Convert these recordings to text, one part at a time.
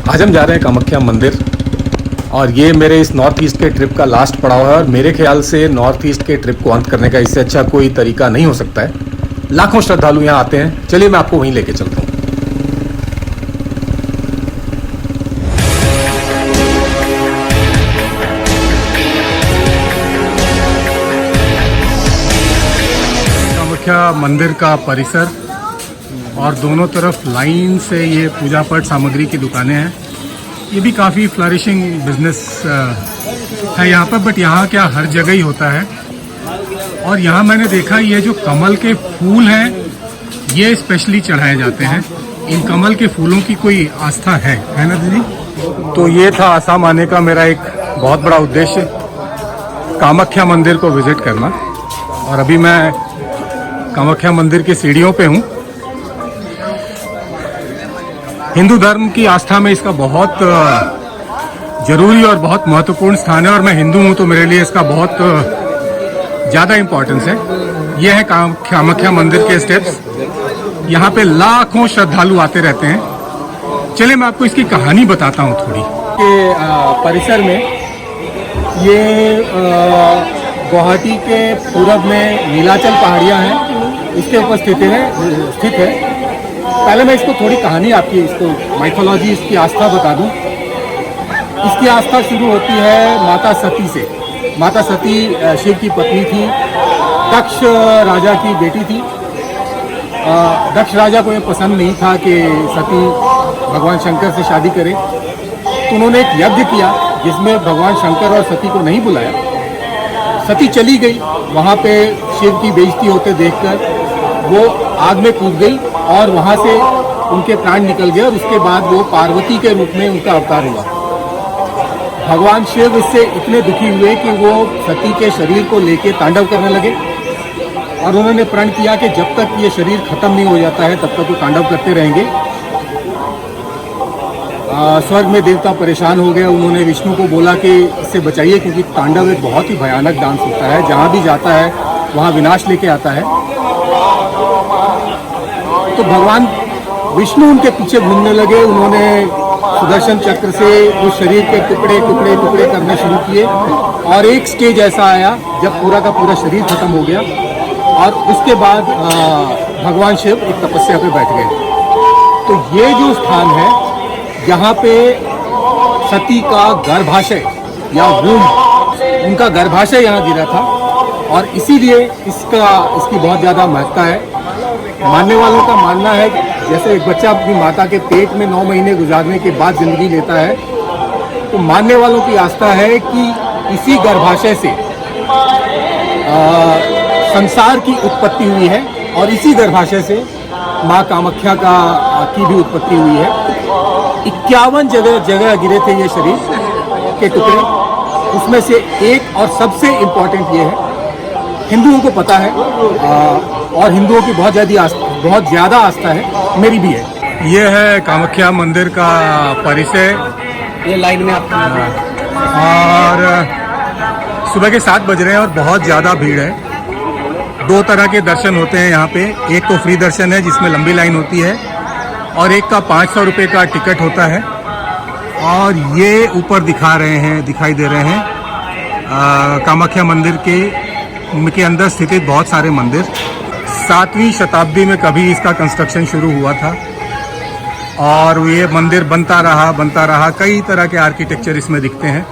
आज हम जा रहे हैं कामाख्या मंदिर और ये मेरे इस नॉर्थ ईस्ट के ट्रिप का लास्ट पड़ाव है और मेरे ख्याल से नॉर्थ ईस्ट के ट्रिप को अंत करने का इससे अच्छा कोई तरीका नहीं हो सकता है। लाखों श्रद्धालु यहाँ आते हैं। चलिए मैं आपको वहीं लेके चलता हूँ। कामाख्या मंदिर का परिसर और दोनों तरफ लाइन से ये पूजा पाठ सामग्री की दुकानें हैं। ये भी काफ़ी फ्लरिशिंग बिजनेस है यहाँ पर, बट यहाँ क्या हर जगह ही होता है। और यहाँ मैंने देखा ये जो कमल के फूल हैं ये स्पेशली चढ़ाए जाते हैं। इन कमल के फूलों की कोई आस्था है ना दीदी? तो ये था आसाम आने का मेरा एक बहुत बड़ा उद्देश्य, कामाख्या मंदिर को विजिट करना। और अभी मैं कामाख्या मंदिर की सीढ़ियों पे हूँ। हिंदू धर्म की आस्था में इसका बहुत जरूरी और बहुत महत्वपूर्ण स्थान है और मैं हिंदू हूँ तो मेरे लिए इसका बहुत ज़्यादा इम्पोर्टेंस है। यह है कामाख्या मंदिर के स्टेप्स। यहाँ पे लाखों श्रद्धालु आते रहते हैं। चलिए मैं आपको इसकी कहानी बताता हूँ थोड़ी। के परिसर में ये गुवाहाटी के पूरब में नीलाचल पहाड़ियाँ हैं, इसके ऊपर स्थित है। पहले मैं इसको थोड़ी कहानी आपकी इसको माइथोलॉजी, इसकी आस्था बता दूं। इसकी आस्था शुरू होती है माता सती से। माता सती शिव की पत्नी थी, दक्ष राजा की बेटी थी। दक्ष राजा को ये पसंद नहीं था कि सती भगवान शंकर से शादी करे, तो उन्होंने एक यज्ञ किया जिसमें भगवान शंकर और सती को नहीं बुलाया। सती चली गई, वहाँ पे शिव की बेइज्जती होते देखकर वो आग में कूद गई और वहाँ से उनके प्राण निकल गए और उसके बाद वो पार्वती के रूप में उनका अवतार हुआ। भगवान शिव इससे इतने दुखी हुए कि वो सती के शरीर को लेके तांडव करने लगे और उन्होंने प्रण किया कि जब तक ये शरीर खत्म नहीं हो जाता है तब तक वो तांडव करते रहेंगे। स्वर्ग में देवता परेशान हो गए। उन्होंने विष्णु को बोला कि इससे बचाइए, क्योंकि तांडव एक बहुत ही भयानक डांस होता है, जहाँ भी जाता है वहाँ विनाश लेके आता है। तो भगवान विष्णु उनके पीछे घूमने लगे। उन्होंने सुदर्शन चक्र से उस शरीर के टुकड़े टुकड़े टुकड़े करने शुरू किए और एक स्टेज ऐसा आया जब पूरा का पूरा शरीर खत्म हो गया और उसके बाद भगवान शिव एक तपस्या पे बैठ गए। तो ये जो स्थान है यहाँ पे सती का गर्भाशय या वूम्ब, उनका गर्भाशय यहाँ गिरा था और इसीलिए इसकी बहुत ज़्यादा महत्ता है। मानने वालों का मानना है जैसे एक बच्चा अपनी माता के पेट में 9 महीने गुजारने के बाद जिंदगी लेता है, तो मानने वालों की आस्था है कि इसी गर्भाशय से संसार की उत्पत्ति हुई है और इसी गर्भाशय से माँ कामाख्या की भी उत्पत्ति हुई है। 51 जगह गिरे थे ये शरीर के टुकड़े, उसमें से एक और सबसे इम्पोर्टेंट ये है, हिंदुओं को पता है और हिंदुओं की बहुत ज़्यादा आस्था है, मेरी भी है। ये है कामाख्या मंदिर का परिसर। ये लाइन में आपका और सुबह के 7 बज रहे हैं और बहुत ज़्यादा भीड़ है। 2 तरह के दर्शन होते हैं यहाँ पे। एक तो फ्री दर्शन है जिसमें लंबी लाइन होती है और एक का 500 रुपये का टिकट होता है। और ये ऊपर दिखाई दे रहे हैं कामाख्या मंदिर के अंदर स्थित बहुत सारे मंदिर। 7वीं शताब्दी में कभी इसका कंस्ट्रक्शन शुरू हुआ था और ये मंदिर बनता रहा। कई तरह के आर्किटेक्चर इसमें दिखते हैं।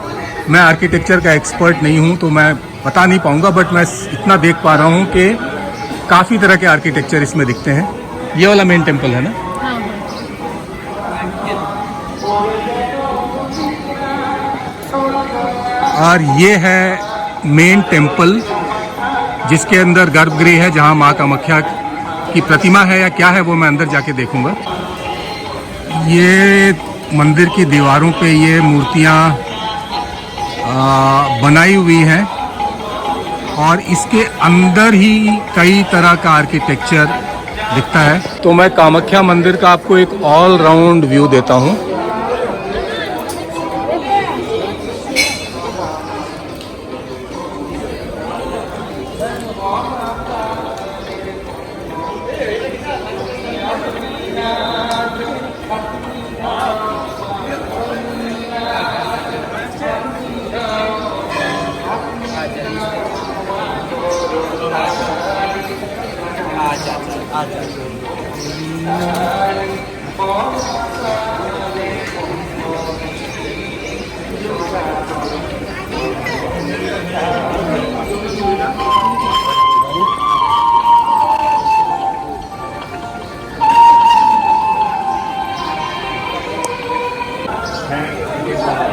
मैं आर्किटेक्चर का एक्सपर्ट नहीं हूँ तो मैं बता नहीं पाऊँगा, बट मैं इतना देख पा रहा हूँ कि काफ़ी तरह के आर्किटेक्चर इसमें दिखते हैं। ये वाला मेन टेम्पल है ना? और ये है मेन टेम्पल जिसके अंदर गर्भगृह है जहाँ माँ कामाख्या की प्रतिमा है या क्या है वो मैं अंदर जाके देखूंगा। ये मंदिर की दीवारों पे ये मूर्तियाँ बनाई हुई हैं और इसके अंदर ही कई तरह का आर्किटेक्चर दिखता है। तो मैं कामाख्या मंदिर का आपको एक ऑल राउंड व्यू देता हूँ।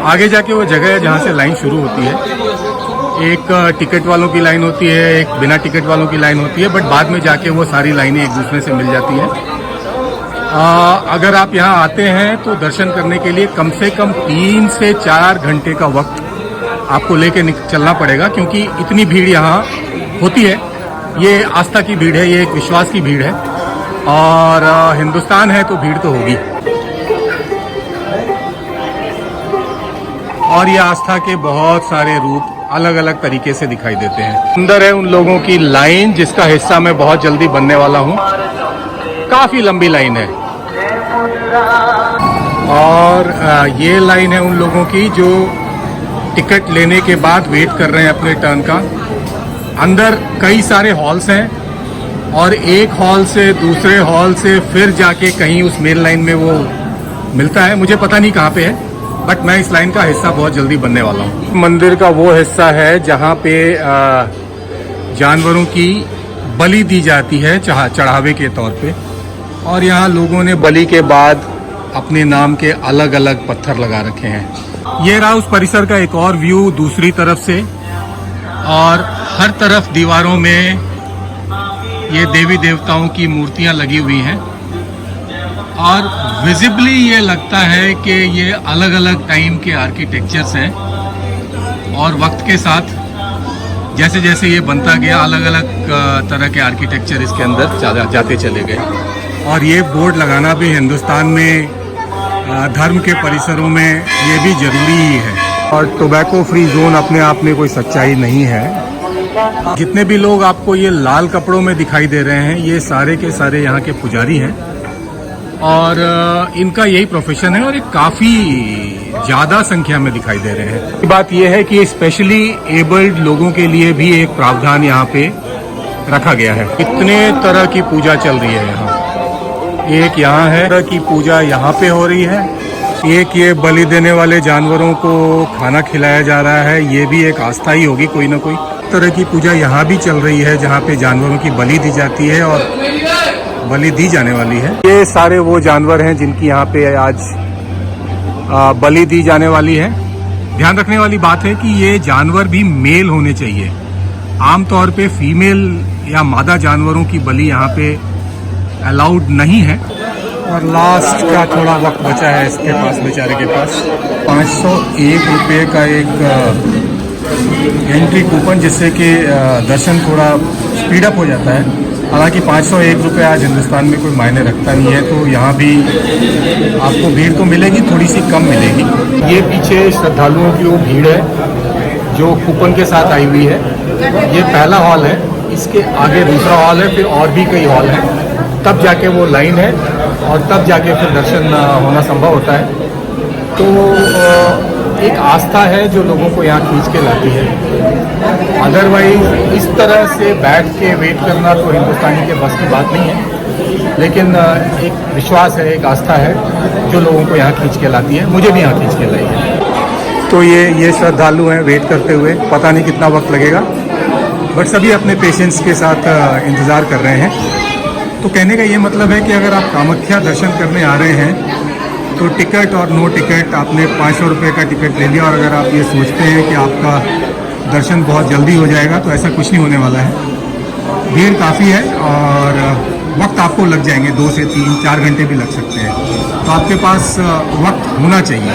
आगे जाके वो जगह है जहाँ से लाइन शुरू होती है। एक टिकट वालों की लाइन होती है, एक बिना टिकट वालों की लाइन होती है, बट बाद में जाके वो सारी लाइनें एक दूसरे से मिल जाती हैं। अगर आप यहाँ आते हैं तो दर्शन करने के लिए कम से कम 3 से 4 घंटे का वक्त आपको लेके चलना पड़ेगा, क्योंकि इतनी भीड़ यहाँ होती है। ये आस्था की भीड़ है, ये एक विश्वास की भीड़ है, और हिंदुस्तान है तो भीड़ तो होगी। और ये आस्था के बहुत सारे रूप अलग अलग तरीके से दिखाई देते हैं। अंदर है उन लोगों की लाइन जिसका हिस्सा मैं बहुत जल्दी बनने वाला हूँ। काफी लंबी लाइन है, और ये लाइन है उन लोगों की जो टिकट लेने के बाद वेट कर रहे हैं अपने टर्न का। अंदर कई सारे हॉल्स हैं, और एक हॉल से दूसरे हॉल से फिर जाके कहीं उस मेन लाइन में वो मिलता है। मुझे पता नहीं कहाँ पे है, बट मैं इस लाइन का हिस्सा बहुत जल्दी बनने वाला हूँ। मंदिर का वो हिस्सा है जहाँ पे जानवरों की बलि दी जाती है चढ़ावे के तौर पे, और यहाँ लोगों ने बलि के बाद अपने नाम के अलग अलग पत्थर लगा रखे हैं। ये रहा उस परिसर का एक और व्यू दूसरी तरफ से, और हर तरफ दीवारों में ये देवी देवताओं की मूर्तियाँ लगी हुई हैं, और विजिबली ये लगता है कि ये अलग अलग टाइम के आर्किटेक्चर्स हैं, और वक्त के साथ जैसे जैसे ये बनता गया अलग अलग तरह के आर्किटेक्चर इसके अंदर जाते चले गए। और ये बोर्ड लगाना भी हिंदुस्तान में धर्म के परिसरों में ये भी जरूरी ही है। और टोबैको फ्री जोन अपने आप में कोई सच्चाई नहीं है। जितने भी लोग आपको ये लाल कपड़ों में दिखाई दे रहे हैं, ये सारे के सारे यहाँ के पुजारी हैं, और इनका यही प्रोफेशन है, और ये काफ़ी ज़्यादा संख्या में दिखाई दे रहे हैं। बात यह है कि स्पेशली एबल्ड लोगों के लिए भी एक प्रावधान यहाँ पे रखा गया है। इतने तरह की पूजा चल रही है यहाँ। एक यहाँ है तरह की पूजा यहाँ पे हो रही है, एक ये बलि देने वाले जानवरों को खाना खिलाया जा रहा है, ये भी एक आस्था ही होगी कोई ना कोई। तरह की पूजा यहाँ भी चल रही है जहाँ पे जानवरों की बलि दी जाती है और बलि दी जाने वाली है। ये सारे वो जानवर हैं जिनकी यहाँ पे आज बलि दी जाने वाली है। ध्यान रखने वाली बात है कि ये जानवर भी मेल होने चाहिए। आमतौर पे फीमेल या मादा जानवरों की बलि यहाँ पे अलाउड नहीं है। और लास्ट का थोड़ा वक्त बचा है इसके पास, बेचारे के पास 501 रुपये का एक एंट्री कूपन, जिससे कि दर्शन थोड़ा स्पीड अप हो जाता है। हालांकि 501 रुपये आज हिंदुस्तान में कोई मायने रखता नहीं है, तो यहाँ भी आपको भीड़ तो मिलेगी, थोड़ी सी कम मिलेगी। ये पीछे श्रद्धालुओं की वो भीड़ है जो कूपन के साथ आई हुई है। ये पहला हॉल है, इसके आगे दूसरा हॉल है, फिर और भी कई हॉल हैं, तब जाके वो लाइन है और तब जाके फिर दर्शन होना संभव होता है। तो एक आस्था है जो लोगों को यहाँ खींच के लाती है। अदरवाइज इस तरह से बैठ के वेट करना तो हिंदुस्तानी के बस की बात नहीं है, लेकिन एक विश्वास है, एक आस्था है जो लोगों को यहाँ खींच के लाती है। मुझे भी यहाँ खींच के लाई है। तो ये श्रद्धालु हैं वेट करते हुए, पता नहीं कितना वक्त लगेगा, बट सभी अपने पेशेंस के साथ इंतज़ार कर रहे हैं। तो कहने का ये मतलब है कि अगर आप कामाख्या दर्शन करने आ रहे हैं तो टिकट और नो टिकट आपने 500 रुपये का टिकट ले लिया, और अगर आप ये सोचते हैं कि आपका दर्शन बहुत जल्दी हो जाएगा तो ऐसा कुछ नहीं होने वाला है। भीड़ काफ़ी है और वक्त आपको लग जाएंगे, 2 से 3, 4 घंटे भी लग सकते हैं, तो आपके पास वक्त होना चाहिए।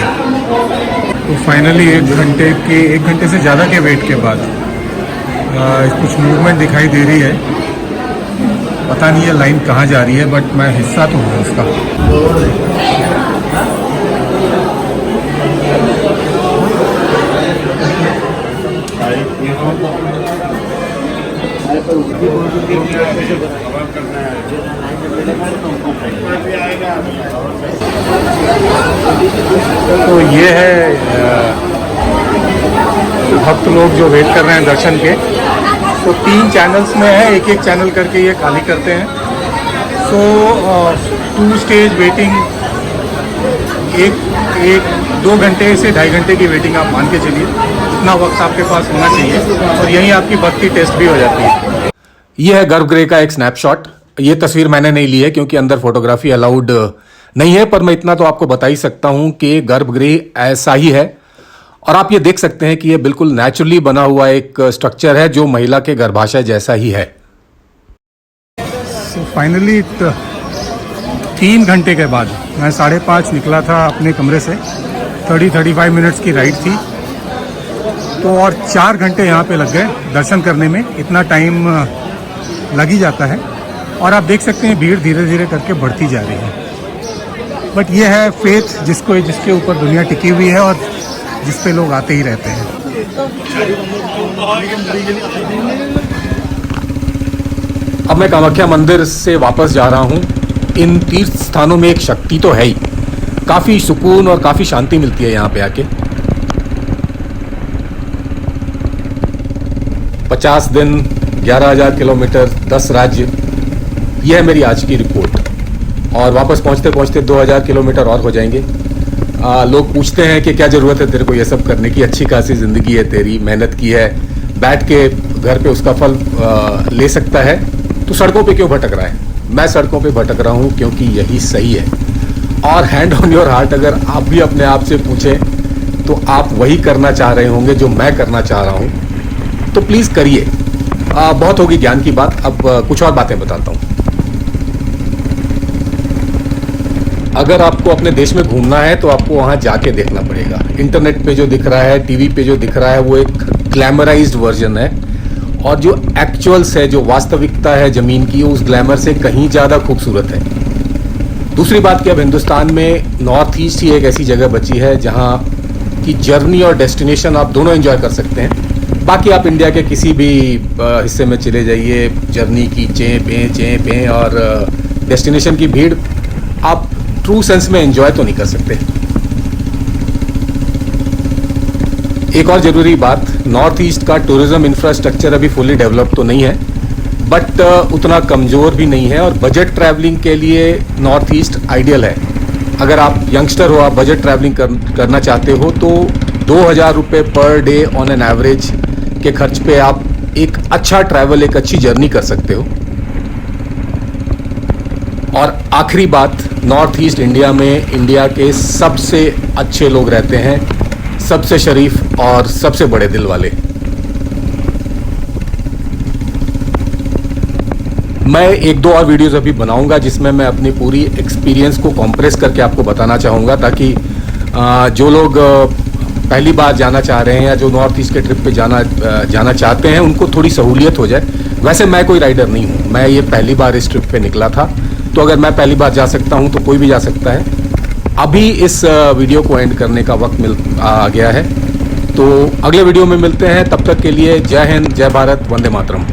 तो फाइनली 1 घंटे से ज़्यादा के वेट के बाद कुछ मूवमेंट दिखाई दे रही है। पता नहीं ये लाइन कहाँ जा रही है, बट मैं हिस्सा तो हूँ उसका। तो ये है भक्त लोग जो वेट कर रहे हैं दर्शन के। तो 3 चैनल्स में है, एक एक चैनल करके ये खाली करते हैं। सो 2 स्टेज वेटिंग, एक 2 घंटे से 2.5 घंटे की वेटिंग आप मान के चलिए, इतना वक्त आपके पास होना चाहिए और यहीं आपकी भक्ति टेस्ट भी हो जाती है। यह है गर्भगृह का एक स्नैपशॉट। ये तस्वीर मैंने नहीं ली है क्योंकि अंदर फोटोग्राफी अलाउड नहीं है, पर मैं इतना तो आपको बता ही सकता हूं कि गर्भगृह ऐसा ही है और आप ये देख सकते हैं कि ये बिल्कुल नेचुरली बना हुआ एक स्ट्रक्चर है जो महिला के गर्भाशय जैसा ही है। सो फाइनली 3 घंटे के बाद मैं 5:30 निकला था अपने कमरे से। 30-35 मिनट्स की राइड थी, तो और 4 घंटे यहाँ पे लग गए दर्शन करने में। इतना टाइम लग ही जाता है और आप देख सकते हैं भीड़ धीरे धीरे करके बढ़ती जा रही है। बट ये है फेथ जिसके ऊपर दुनिया टिकी हुई है और जिस पे लोग आते ही रहते हैं। अब मैं कामाख्या मंदिर से वापस जा रहा हूँ। इन तीर्थ स्थानों में एक शक्ति तो है ही, काफी सुकून और काफी शांति मिलती है यहाँ पे आके। 50 दिन, 11,000 किलोमीटर, 10 राज्य, यह है मेरी आज की रिपोर्ट। और वापस पहुँचते पहुँचते 2,000 किलोमीटर और हो जाएंगे। लोग पूछते हैं कि क्या ज़रूरत है तेरे को ये सब करने की, अच्छी खासी ज़िंदगी है तेरी, मेहनत की है, बैठ के घर पे उसका फल ले सकता है, तो सड़कों पे क्यों भटक रहा है? मैं सड़कों पे भटक रहा हूँ क्योंकि यही सही है। और हैंड ऑन योर हार्ट, अगर आप भी अपने आप से पूछें तो आप वही करना चाह रहे होंगे जो मैं करना चाह रहा हूँ, तो प्लीज़ करिए। बहुत होगी ज्ञान की बात, अब कुछ और बातें बताता हूँ। अगर आपको अपने देश में घूमना है तो आपको वहाँ जाके देखना पड़ेगा। इंटरनेट पे जो दिख रहा है, टीवी पे जो दिख रहा है, वो एक ग्लैमराइज्ड वर्जन है और जो एक्चुअल्स है, जो वास्तविकता है ज़मीन की, उस ग्लैमर से कहीं ज़्यादा खूबसूरत है। दूसरी बात कि अब हिंदुस्तान में नॉर्थ ईस्ट ही एक ऐसी जगह बची है जहाँ की जर्नी और डेस्टिनेशन आप दोनों एंजॉय कर सकते हैं। बाकी आप इंडिया के किसी भी हिस्से में चले जाइए, जर्नी की चें और डेस्टिनेशन की भीड़ आप ट्रू सेंस में एंजॉय तो नहीं कर सकते। एक और ज़रूरी बात, नॉर्थ ईस्ट का टूरिज्म इंफ्रास्ट्रक्चर अभी फुली डेवलप तो नहीं है, बट उतना कमज़ोर भी नहीं है और बजट ट्रैवलिंग के लिए नॉर्थ ईस्ट आइडियल है। अगर आप यंगस्टर हो, आप बजट ट्रैवलिंग करना चाहते हो, तो 2,000 रुपये per day on an average के खर्च पे आप एक अच्छा ट्रैवल, एक अच्छी जर्नी कर सकते हो। और आखिरी बात, नॉर्थ ईस्ट इंडिया में इंडिया के सबसे अच्छे लोग रहते हैं, सबसे शरीफ और सबसे बड़े दिल वाले। मैं 1-2 और वीडियोस अभी बनाऊंगा जिसमें मैं अपनी पूरी एक्सपीरियंस को कॉम्प्रेस करके आपको बताना चाहूँगा, ताकि जो लोग पहली बार जाना चाह रहे हैं या जो नॉर्थ ईस्ट के ट्रिप पे जाना चाहते हैं उनको थोड़ी सहूलियत हो जाए। वैसे मैं कोई राइडर नहीं हूँ, मैं ये पहली बार इस ट्रिप पे निकला था, तो अगर मैं पहली बार जा सकता हूँ तो कोई भी जा सकता है। अभी इस वीडियो को एंड करने का वक्त आ गया है, तो अगले वीडियो में मिलते हैं। तब तक के लिए जय हिंद, जय भारत, वंदे मातरम।